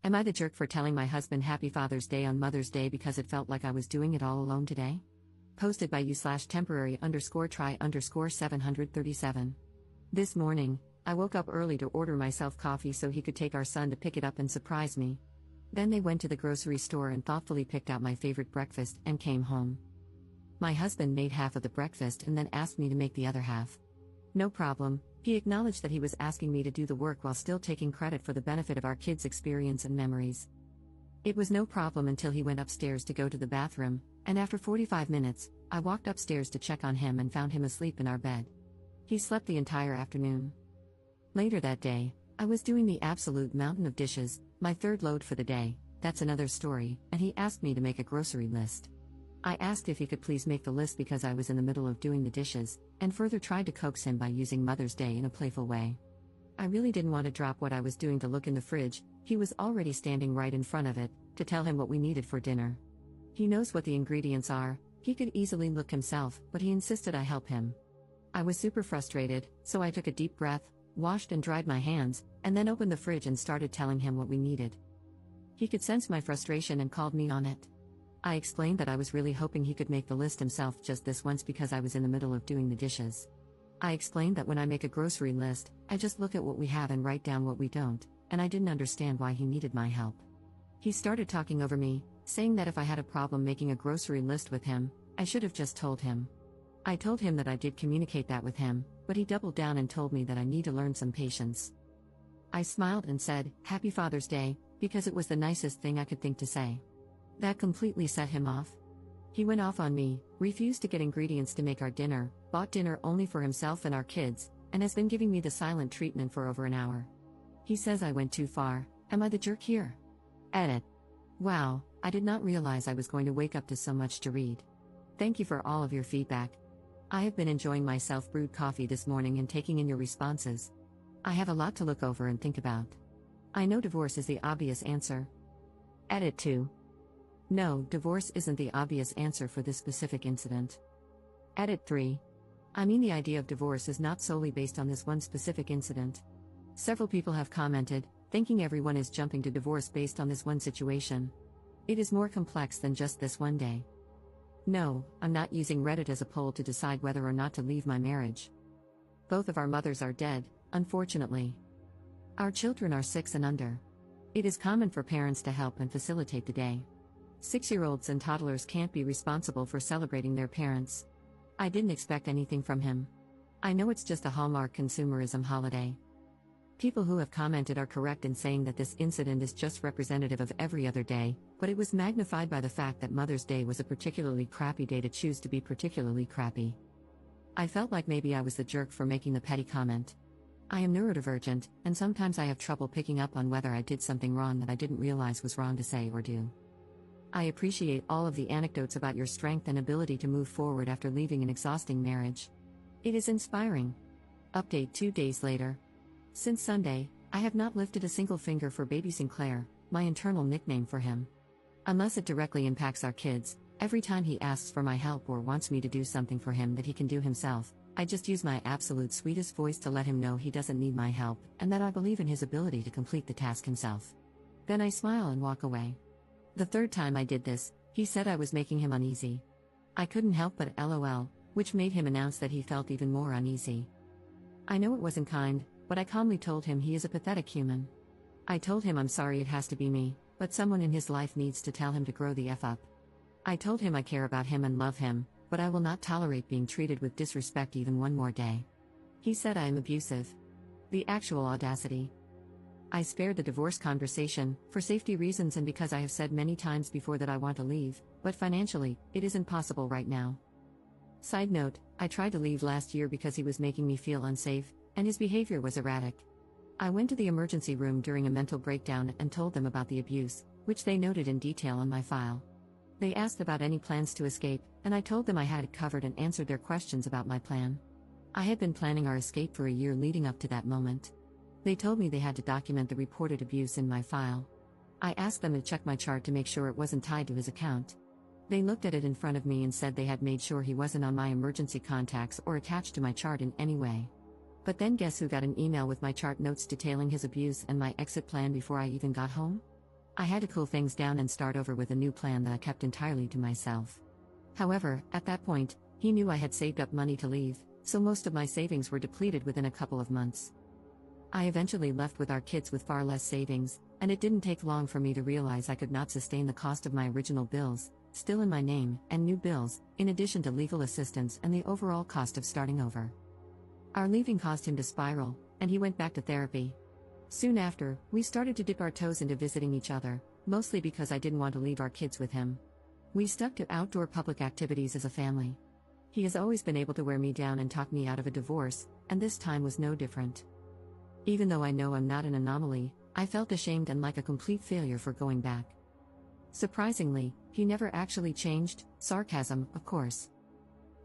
Am I the jerk for telling my husband Happy Father's Day on Mother's Day because it felt like I was doing it all alone today? Posted by you/temporary_try_737. This morning, I woke up early to order myself coffee so he could take our son to pick it up and surprise me. Then they went to the grocery store and thoughtfully picked out my favorite breakfast and came home. My husband made half of the breakfast and then asked me to make the other half. No problem, he acknowledged that he was asking me to do the work while still taking credit for the benefit of our kids' experience and memories. It was no problem until he went upstairs to go to the bathroom, and after 45 minutes, I walked upstairs to check on him and found him asleep in our bed. He slept the entire afternoon. Later that day, I was doing the absolute mountain of dishes, my third load for the day, that's another story, and he asked me to make a grocery list. I asked if he could please make the list because I was in the middle of doing the dishes, and further tried to coax him by using Mother's Day in a playful way. I really didn't want to drop what I was doing to look in the fridge, he was already standing right in front of it, to tell him what we needed for dinner. He knows what the ingredients are, he could easily look himself, but he insisted I help him. I was super frustrated, so I took a deep breath, washed and dried my hands, and then opened the fridge and started telling him what we needed. He could sense my frustration and called me on it. I explained that I was really hoping he could make the list himself just this once because I was in the middle of doing the dishes. I explained that when I make a grocery list, I just look at what we have and write down what we don't, and I didn't understand why he needed my help. He started talking over me, saying that if I had a problem making a grocery list with him, I should have just told him. I told him that I did communicate that with him, but he doubled down and told me that I need to learn some patience. I smiled and said, "Happy Father's Day," because it was the nicest thing I could think to say. That completely set him off. He went off on me, refused to get ingredients to make our dinner, bought dinner only for himself and our kids, and has been giving me the silent treatment for over an hour. He says I went too far. Am I the jerk here? Edit. Wow, I did not realize I was going to wake up to so much to read. Thank you for all of your feedback. I have been enjoying my self-brewed coffee this morning and taking in your responses. I have a lot to look over and think about. I know divorce is the obvious answer. Edit 2. No, divorce isn't the obvious answer for this specific incident. Edit 3. I mean, the idea of divorce is not solely based on this one specific incident. Several people have commented, thinking everyone is jumping to divorce based on this one situation. It is more complex than just this one day. No, I'm not using Reddit as a poll to decide whether or not to leave my marriage. Both of our mothers are dead, unfortunately. Our children are 6 and under. It is common for parents to help and facilitate the day. 6-year-olds and toddlers can't be responsible for celebrating their parents. I didn't expect anything from him. I know it's just a Hallmark consumerism holiday. People who have commented are correct in saying that this incident is just representative of every other day, but it was magnified by the fact that Mother's Day was a particularly crappy day to choose to be particularly crappy. I felt like maybe I was the jerk for making the petty comment. I am neurodivergent, and sometimes I have trouble picking up on whether I did something wrong that I didn't realize was wrong to say or do. I appreciate all of the anecdotes about your strength and ability to move forward after leaving an exhausting marriage. It is inspiring. Update 2 days later. Since Sunday, I have not lifted a single finger for baby Sinclair, my internal nickname for him. Unless it directly impacts our kids, every time he asks for my help or wants me to do something for him that he can do himself, I just use my absolute sweetest voice to let him know he doesn't need my help and that I believe in his ability to complete the task himself. Then I smile and walk away. The third time I did this, he said I was making him uneasy. I couldn't help but LOL, which made him announce that he felt even more uneasy. I know it wasn't kind, but I calmly told him he is a pathetic human. I told him I'm sorry it has to be me, but someone in his life needs to tell him to grow the F up. I told him I care about him and love him, but I will not tolerate being treated with disrespect even one more day. He said I am abusive. The actual audacity. I spared the divorce conversation, for safety reasons and because I have said many times before that I want to leave, but financially, it isn't possible right now. Side note, I tried to leave last year because he was making me feel unsafe, and his behavior was erratic. I went to the emergency room during a mental breakdown and told them about the abuse, which they noted in detail on my file. They asked about any plans to escape, and I told them I had it covered and answered their questions about my plan. I had been planning our escape for a year leading up to that moment. They told me they had to document the reported abuse in my file. I asked them to check my chart to make sure it wasn't tied to his account. They looked at it in front of me and said they had made sure he wasn't on my emergency contacts or attached to my chart in any way. But then guess who got an email with my chart notes detailing his abuse and my exit plan before I even got home? I had to cool things down and start over with a new plan that I kept entirely to myself. However, at that point, he knew I had saved up money to leave, so most of my savings were depleted within a couple of months. I eventually left with our kids with far less savings, and it didn't take long for me to realize I could not sustain the cost of my original bills, still in my name, and new bills, in addition to legal assistance and the overall cost of starting over. Our leaving caused him to spiral, and he went back to therapy. Soon after, we started to dip our toes into visiting each other, mostly because I didn't want to leave our kids with him. We stuck to outdoor public activities as a family. He has always been able to wear me down and talk me out of a divorce, and this time was no different. Even though I know I'm not an anomaly, I felt ashamed and like a complete failure for going back. Surprisingly, he never actually changed, sarcasm, of course.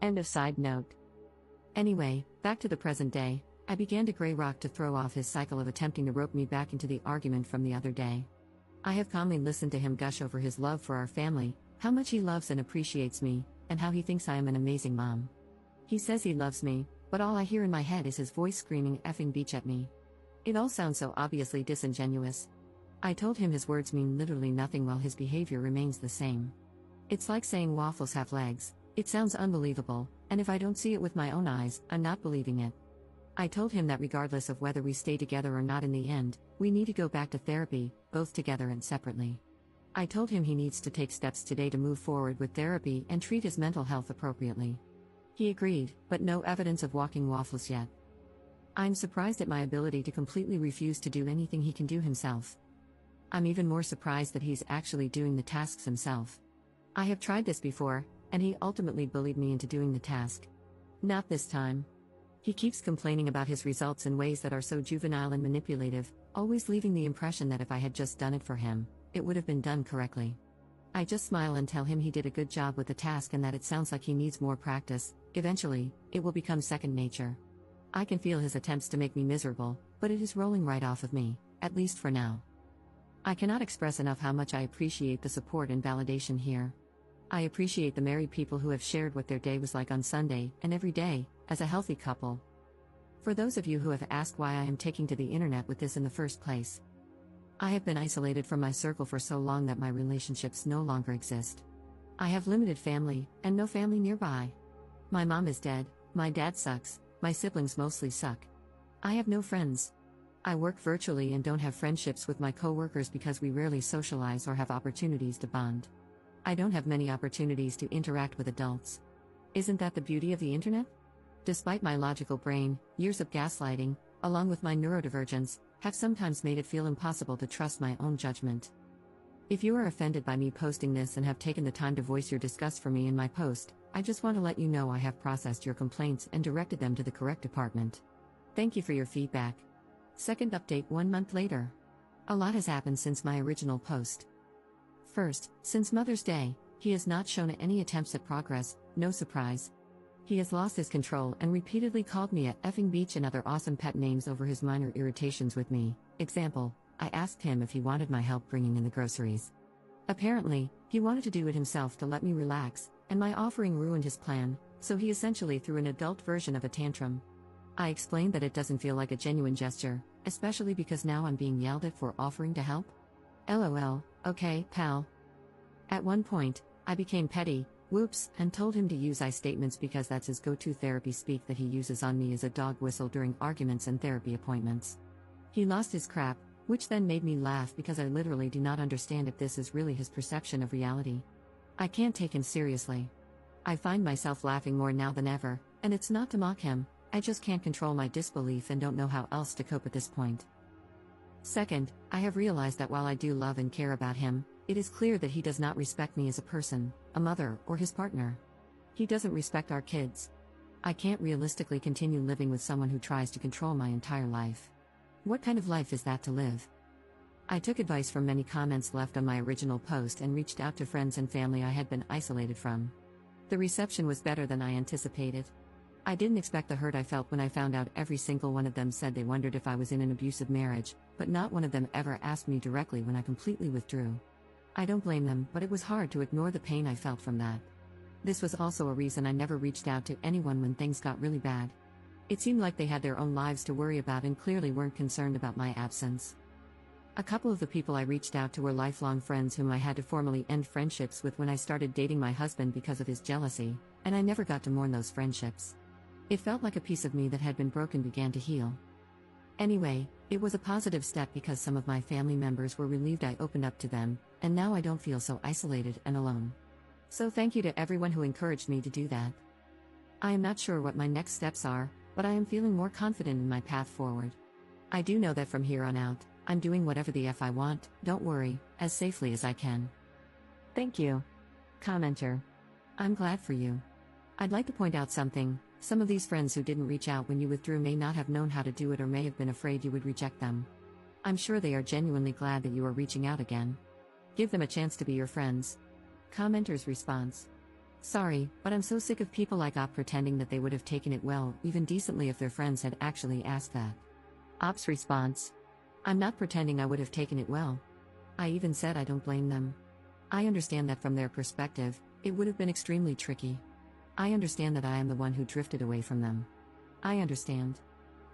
End of side note. Anyway, back to the present day, I began to gray rock to throw off his cycle of attempting to rope me back into the argument from the other day. I have calmly listened to him gush over his love for our family, how much he loves and appreciates me, and how he thinks I am an amazing mom. He says he loves me, but all I hear in my head is his voice screaming effing beach at me. It all sounds so obviously disingenuous. I told him his words mean literally nothing while his behavior remains the same. It's like saying waffles have legs. It sounds unbelievable, and if I don't see it with my own eyes, I'm not believing it. I told him that regardless of whether we stay together or not in the end, we need to go back to therapy, both together and separately. I told him he needs to take steps today to move forward with therapy and treat his mental health appropriately. He agreed, but no evidence of walking waffles yet. I'm surprised at my ability to completely refuse to do anything he can do himself. I'm even more surprised that he's actually doing the tasks himself. I have tried this before, and he ultimately bullied me into doing the task. Not this time. He keeps complaining about his results in ways that are so juvenile and manipulative, always leaving the impression that if I had just done it for him, it would have been done correctly. I just smile and tell him he did a good job with the task and that it sounds like he needs more practice. Eventually, it will become second nature. I can feel his attempts to make me miserable, but it is rolling right off of me, at least for now. I cannot express enough how much I appreciate the support and validation here. I appreciate the married people who have shared what their day was like on Sunday, and every day, as a healthy couple. For those of you who have asked why I am taking to the internet with this in the first place, I have been isolated from my circle for so long that my relationships no longer exist. I have limited family, and no family nearby. My mom is dead, my dad sucks, my siblings mostly suck. I have no friends. I work virtually and don't have friendships with my coworkers because we rarely socialize or have opportunities to bond. I don't have many opportunities to interact with adults. Isn't that the beauty of the internet? Despite my logical brain, years of gaslighting, along with my neurodivergence, have sometimes made it feel impossible to trust my own judgment. If you are offended by me posting this and have taken the time to voice your disgust for me in my post, I just want to let you know I have processed your complaints and directed them to the correct department. Thank you for your feedback. Second update 1 month later. A lot has happened since my original post. First, since Mother's Day, he has not shown any attempts at progress, no surprise. He has lost his control and repeatedly called me a effing beach and other awesome pet names over his minor irritations with me. Example, I asked him if he wanted my help bringing in the groceries. Apparently, he wanted to do it himself to let me relax, and my offering ruined his plan, so he essentially threw an adult version of a tantrum. I explained that it doesn't feel like a genuine gesture, especially because now I'm being yelled at for offering to help. LOL, okay, pal. At one point, I became petty, whoops, and told him to use I statements because that's his go-to therapy speak that he uses on me as a dog whistle during arguments and therapy appointments. He lost his crap, which then made me laugh because I literally do not understand if this is really his perception of reality. I can't take him seriously. I find myself laughing more now than ever, and it's not to mock him, I just can't control my disbelief and don't know how else to cope at this point. Second, I have realized that while I do love and care about him, it is clear that he does not respect me as a person, a mother, or his partner. He doesn't respect our kids. I can't realistically continue living with someone who tries to control my entire life. What kind of life is that to live? I took advice from many comments left on my original post and reached out to friends and family I had been isolated from. The reception was better than I anticipated. I didn't expect the hurt I felt when I found out every single one of them said they wondered if I was in an abusive marriage, but not one of them ever asked me directly when I completely withdrew. I don't blame them, but it was hard to ignore the pain I felt from that. This was also a reason I never reached out to anyone when things got really bad. It seemed like they had their own lives to worry about and clearly weren't concerned about my absence. A couple of the people I reached out to were lifelong friends whom I had to formally end friendships with when I started dating my husband because of his jealousy, and I never got to mourn those friendships. It felt like a piece of me that had been broken began to heal. Anyway, it was a positive step because some of my family members were relieved I opened up to them, and now I don't feel so isolated and alone. So thank you to everyone who encouraged me to do that. I am not sure what my next steps are, but I am feeling more confident in my path forward. I do know that from here on out, I'm doing whatever the F I want, don't worry, as safely as I can. Thank you. Commenter. I'm glad for you. I'd like to point out something. Some of these friends who didn't reach out when you withdrew may not have known how to do it or may have been afraid you would reject them. I'm sure they are genuinely glad that you are reaching out again. Give them a chance to be your friends. Commenter's response. Sorry, but I'm so sick of people like Op pretending that they would have taken it well, even decently if their friends had actually asked that. Op's response. I'm not pretending I would have taken it well. I even said I don't blame them. I understand that from their perspective, it would have been extremely tricky. I understand that I am the one who drifted away from them. I understand.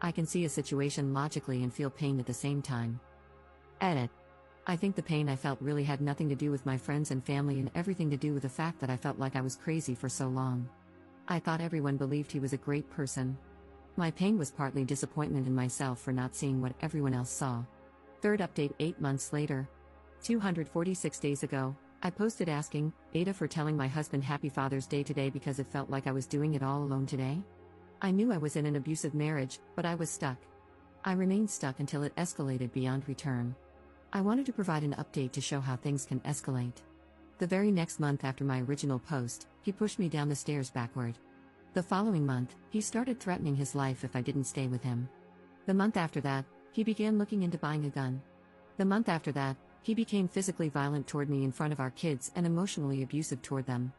I can see a situation logically and feel pain at the same time. Edit. I think the pain I felt really had nothing to do with my friends and family and everything to do with the fact that I felt like I was crazy for so long. I thought everyone believed he was a great person. My pain was partly disappointment in myself for not seeing what everyone else saw. Third update 8 months later. 246 days ago, I posted asking AITAH for telling my husband Happy Father's Day today because it felt like I was doing it all alone today. I knew I was in an abusive marriage, but I was stuck. I remained stuck until it escalated beyond return. I wanted to provide an update to show how things can escalate. The very next month after my original post, he pushed me down the stairs backward. The following month, he started threatening his life if I didn't stay with him. The month after that, he began looking into buying a gun. The month after that, he became physically violent toward me in front of our kids and emotionally abusive toward them.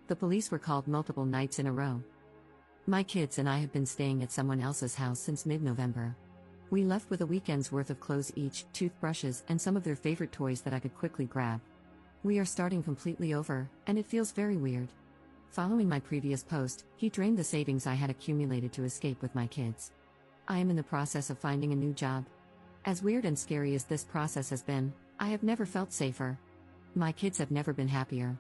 The police were called multiple nights in a row. My kids and I have been staying at someone else's house since mid-November. We left with a weekend's worth of clothes each, toothbrushes, and some of their favorite toys that I could quickly grab. We are starting completely over, and it feels very weird. Following my previous post, he drained the savings I had accumulated to escape with my kids. I am in the process of finding a new job. As weird and scary as this process has been, I have never felt safer. My kids have never been happier.